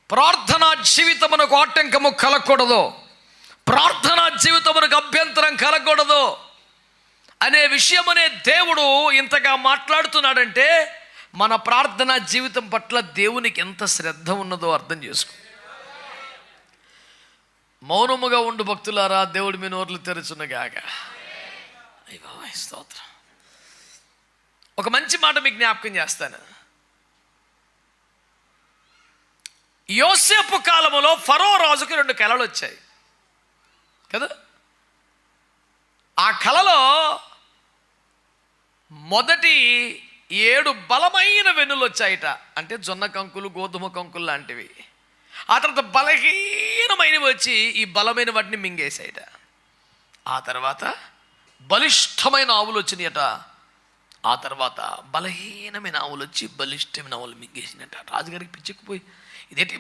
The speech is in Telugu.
ప్రార్థనా జీవితమునకు ఆటంకము కలగకూడదు, ప్రార్థనా జీవితమునకు అభ్యంతరం కలగకూడదు అనే విషయమనే దేవుడు ఇంతగా మాట్లాడుతున్నాడంటే మన ప్రార్థనా జీవితం పట్ల దేవునికి ఎంత శ్రద్ధ ఉన్నదో అర్థం చేసుకో. మౌనముగా ఉండు భక్తులారా, దేవుడు మీ నోర్లు తెరుచునుగాక. అయ్యో స్తోత్రం. ఒక మంచి మాట మీకు జ్ఞాపకం చేస్తాను. యోసేపు కాలములో ఫరో రాజుకు 2 కలలు వచ్చాయి కదా. ఆ కలలో మొదటి 7 బలమైన వెన్నులు వచ్చాయిట, అంటే జొన్న కంకులు, గోధుమ కంకులు లాంటివి. ఆ తర్వాత బలహీనమైనవి వచ్చి ఈ బలమైన వాటిని మింగేశాయిట. ఆ తర్వాత బలిష్టమైన ఆవులు వచ్చినాయట. ఆ తర్వాత బలహీనమైన ఆవులు వచ్చి బలిష్టమైన ఆవులు మింగేసినట్ట. రాజుగారికి పిచ్చెక్కిపోయి ఇదేంటి